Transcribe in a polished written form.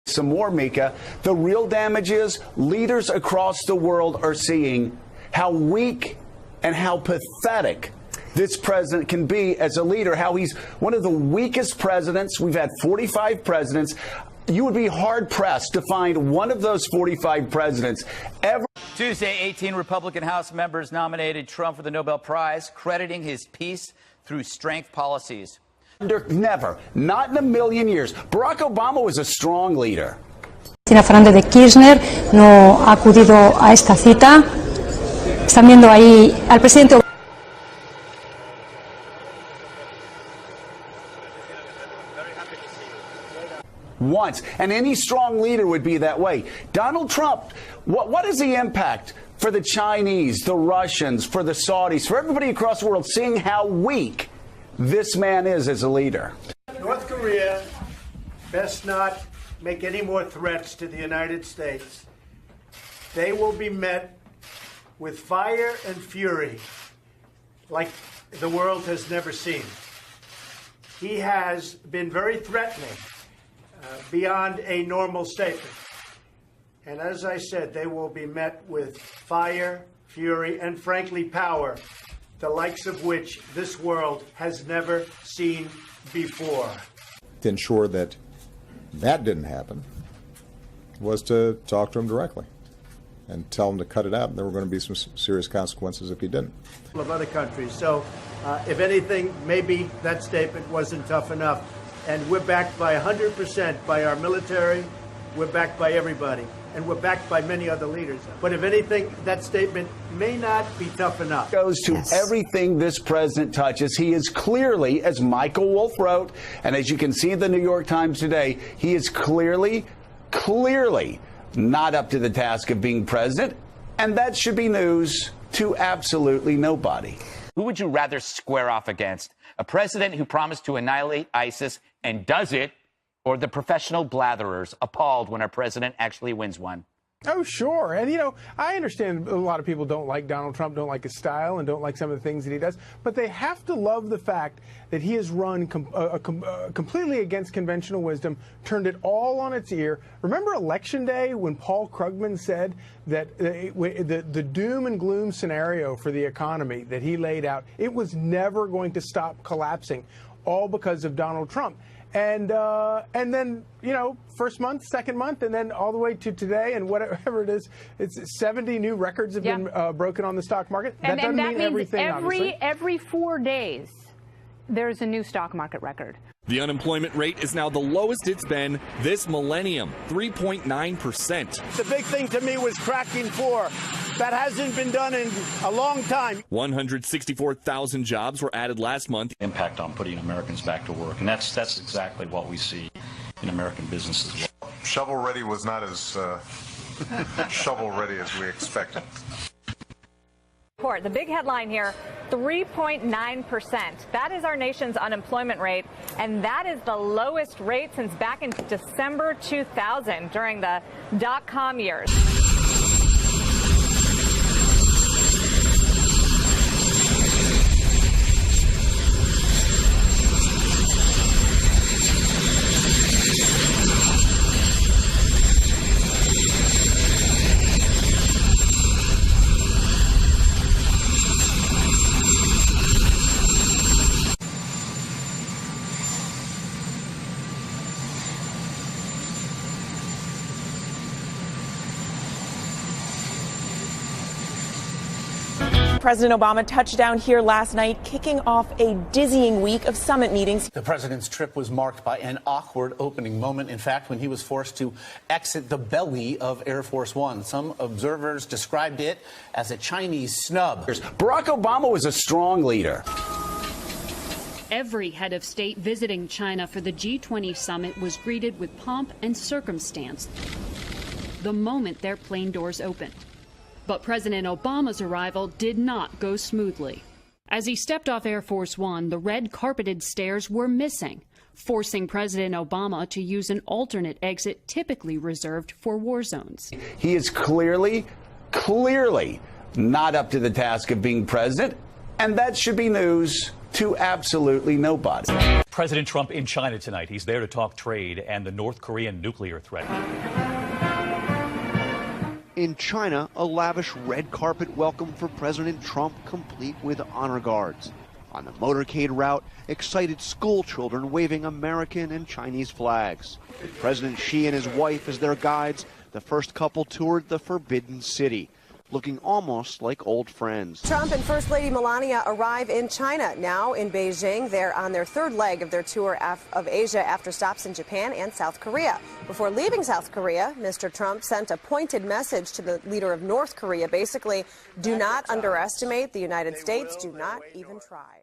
Some more, Mika. The real damage is leaders across the world are seeing how weak and how pathetic this president can be as a leader, how he's one of the weakest presidents. We've had 45 presidents. You would be hard-pressed to find one of those 45 presidents ever. Tuesday, 18 Republican House members nominated Trump for the Nobel Prize, crediting his peace through strength policies. Never, not in a million years. Barack Obama was a strong leader. Cristina Fernández de Kirchner no ha acudido a esta cita. Están viendo ahí al presidente. Once, and any strong leader would be that way. Donald Trump, what is the impact for the Chinese, the Russians, for the Saudis, for everybody across the world, seeing how weak this man is as a leader? North Korea best not make any more threats to the United States. They will be met with fire and fury like the world has never seen. He has been very threatening. Beyond a normal statement. And as I said, they will be met with fire, fury, and frankly power, the likes of which this world has never seen before. To ensure that that didn't happen was to talk to him directly and tell him to cut it out, and there were going to be some serious consequences if he didn't. Of other countries. So if anything, maybe that statement wasn't tough enough. And we're backed by 100% by our military. We're backed by everybody. And we're backed by many other leaders. But if anything, that statement may not be tough enough. Goes to everything this president touches. He is clearly, as Michael Wolff wrote, and as you can see in the New York Times today, he is clearly not up to the task of being president. And that should be news to absolutely nobody. Who would you rather square off against? A president who promised to annihilate ISIS and does it, or the professional blatherers appalled when our president actually wins one? Oh, sure. And, I understand a lot of people don't like Donald Trump, don't like his style, and don't like some of the things that he does. But they have to love the fact that he has run completely against conventional wisdom, turned it all on its ear. Remember Election Day when Paul Krugman said that the doom and gloom scenario for the economy that he laid out, it was never going to stop collapsing, all because of Donald Trump. And then, first month, second month, and then all the way to today, and whatever it is, it's 70 new records have been broken on the stock market. That doesn't mean everything, obviously. Every 4 days, there's a new stock market record. The unemployment rate is now the lowest it's been this millennium, 3.9%. The big thing to me was cracking 4. That hasn't been done in a long time. 164,000 jobs were added last month. Impact on putting Americans back to work, and that's exactly what we see in American business as well. Shovel ready was not as shovel ready as we expected. The big headline here, 3.9%. That is our nation's unemployment rate, and that is the lowest rate since back in December 2000 during the dot-com years. President Obama touched down here last night, kicking off a dizzying week of summit meetings. The president's trip was marked by an awkward opening moment, in fact, when he was forced to exit the belly of Air Force One. Some observers described it as a Chinese snub. Barack Obama was a strong leader. Every head of state visiting China for the G20 summit was greeted with pomp and circumstance the moment their plane doors opened. But President Obama's arrival did not go smoothly. As he stepped off Air Force One, the red carpeted stairs were missing, forcing President Obama to use an alternate exit typically reserved for war zones. He is clearly not up to the task of being president, and that should be news to absolutely nobody. President Trump in China tonight. He's there to talk trade and the North Korean nuclear threat. In China, a lavish red carpet welcome for President Trump, complete with honor guards. On the motorcade route, excited school children waving American and Chinese flags. With President Xi and his wife as their guides, the first couple toured the Forbidden City, looking almost like old friends. Trump and First Lady Melania arrive in China, now in Beijing. They're on their third leg of their tour of Asia after stops in Japan and South Korea. Before leaving South Korea, Mr. Trump sent a pointed message to the leader of North Korea, basically, do not underestimate the United States, do not even try.